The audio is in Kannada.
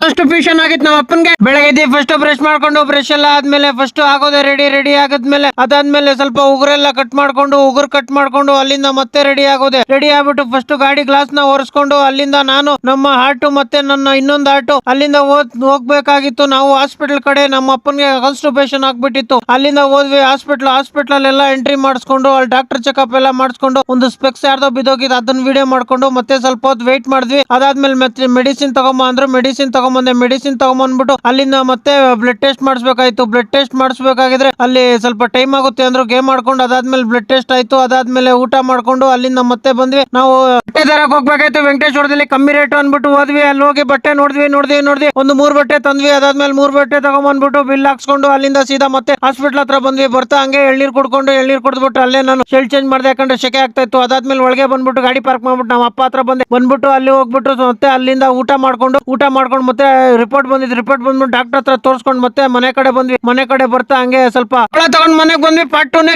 ಫಸ್ಟ್ ಟ್ಯೂಷನ್ ಆಗಿತ್ತು ನಮ್ಮ ಅಪ್ಪನ್ಗೆ. ಬೆಳಗ್ಗೆ ಫಸ್ಟ್ ಬ್ರಷ್ ಮಾಡ್ಕೊಂಡು ಬ್ರಷ್ ಎಲ್ಲ ಆದ್ಮೇಲೆ ಫಸ್ಟ್ ಆಗೋದೆ ರೆಡಿ ಆಗೋದ್ಮೇಲೆ ಅದಾದ್ಮೇಲೆ ಸ್ವಲ್ಪ ಉಗುರೆಲ್ಲ ಕಟ್ ಮಾಡ್ಕೊಂಡು ಉಗುರು ಕಟ್ ಮಾಡ್ಕೊಂಡು ಅಲ್ಲಿಂದ ಮತ್ತೆ ರೆಡಿ ಆಗೋದೆ. ರೆಡಿ ಆಗ್ಬಿಟ್ಟು ಫಸ್ಟ್ ಗಾಡಿ ಗ್ಲಾಸ್ ನ ಒರೆಸ್ಕೊಂಡು ಅಲ್ಲಿಂದ ನಾನು ನಮ್ಮ ಆಟೋ ಮತ್ತೆ ನನ್ನ ಇನ್ನೊಂದು ಆಟೋ ಅಲ್ಲಿಂದ ಹೋಗ್ಬೇಕಾಗಿತ್ತು. ನಾವು ಹಾಸ್ಪಿಟಲ್ ಕಡೆ ನಮ್ಮ ಅಪ್ಪನ್ಗೆ ಕಾನ್ಸ್ಟಿಪೇಷನ್ ಆಗ್ಬಿಟ್ಟಿತ್ತು. ಅಲ್ಲಿಂದ ಹೋದ್ವಿ ಹಾಸ್ಪಿಟಲ್ ಎಲ್ಲ ಎಂಟ್ರಿ ಮಾಡಿಸ್ಕೊಂಡು ಅಲ್ಲಿ ಡಾಕ್ಟರ್ ಚೆಕಪ್ ಎಲ್ಲ ಮಾಡಿಸ್ಕೊಂಡು ಒಂದು ಸ್ಪೆಕ್ಸ್ ಯಾರ್ದೋ ಬಿದ್ದೋಗಿದ್ದು ಅದನ್ನ ವಿಡಿಯೋ ಮಾಡ್ಕೊಂಡು ಮತ್ತೆ ಸ್ವಲ್ಪ ಹೊತ್ತು ವೇಟ್ ಮಾಡಿದ್ವಿ. ಅದಾದ್ಮೇಲೆ ಮತ್ತೆ ಮೆಡಿಸಿನ್ ತಗೊಂಬ ಅಂದ್ರು. ಮೆಡಿಸಿನ್ ತಗೊಂಬಂದ್ಬಿಟ್ಟು ಅಲ್ಲಿಂದ ಮತ್ತೆ ಬ್ಲಡ್ ಟೆಸ್ಟ್ ಮಾಡಿಸ್ಬೇಕಾಯ್ತು. ಬ್ಲಡ್ ಟೆಸ್ಟ್ ಮಾಡಿಸ್ಬೇಕಾಗಿದ್ರೆ ಅಲ್ಲಿ ಸ್ವಲ್ಪ ಟೈಮ್ ಆಗುತ್ತೆ ಅಂದ್ರು. ಗೇಮ್ ಮಾಡ್ಕೊಂಡು ಅದಾದ್ಮೇಲೆ ಬ್ಲಡ್ ಟೆಸ್ಟ್ ಆಯ್ತು. ಅದಾದ್ಮೇಲೆ ಊಟ ಮಾಡ್ಕೊಂಡು ಅಲ್ಲಿಂದ ಮತ್ತೆ ಬಂದ್ವಿ. ನಾವು ಬಟ್ಟೆ ತರಕ್ ಹೋಗ್ಬೇಕಾಯ್ತು. ವೆಂಕಟೇಶ್ವರದಲ್ಲಿ ಕಮ್ಮಿ ರೇಟ್ ಅನ್ಬಿಟ್ಟು ಹೋದ್ವಿ. ಅಲ್ಲಿ ಹೋಗಿ ಬಟ್ಟೆ ನೋಡಿದ್ವಿ ಒಂದು 3 ಬಟ್ಟೆ ತಂದ್ವಿ. ಅದಾದ್ಮೇಲೆ 3 ಬಟ್ಟೆ ತಗೊಂಡ್ಬಂದ್ಬಿಟ್ಟು ಬಿಲ್ ಹಾಕ್ಸ್ಕೊಂಡು ಅಲ್ಲಿಂದ ಸೀದಾ ಮತ್ತೆ ಹಾಸ್ಪಿಟಲ್ ಹತ್ರ ಬಂದ್ವಿ. ಬರ್ತಾ ಹಂಗೆ ಎಳ್ನೀರ್ ಕುಡ್ದ್ಬಿಟ್ಟು ಅಲ್ಲೇ ನಾನು ಶೆಲ್ ಚೇಂಜ್ ಮಾಡ್ದೆ, ಯಾಕಂದ್ರೆ ಶೆಕೆ ಆಗ್ತಾ ಇತ್ತು. ಅದಾದ್ಮೇಲೆ ಒಳಗೆ ಬಂದ್ಬಿಟ್ಟು ಗಾಡಿ ಪಾರ್ಕ್ ಮಾಡ್ಬಿಟ್ಟು ನಮ್ಮ ಅಪ್ಪ ಹತ್ರ ಬಂದ್ಬಿಟ್ಟು ಅಲ್ಲಿ ಹೋಗ್ಬಿಟ್ಟು ಮತ್ತೆ ಅಲ್ಲಿಂದ ಊಟ ಮಾಡ್ಕೊಂಡು ಮತ್ತೆ ರಿಪೋರ್ಟ್ ಬಂದ್ಬಿಟ್ಟು ಡಾಕ್ಟರ್ ಹತ್ರ ತೋರ್ಸ್ಕೊಂಡು ಮತ್ತೆ ಮನೆ ಕಡೆ ಬರ್ತಾ ಹಂಗೆ ಸ್ವಲ್ಪ ತಗೊಂಡ್ ಮನೆಗೆ ಬಂದ್ವಿ. ಪಾರ್ಟ್ 2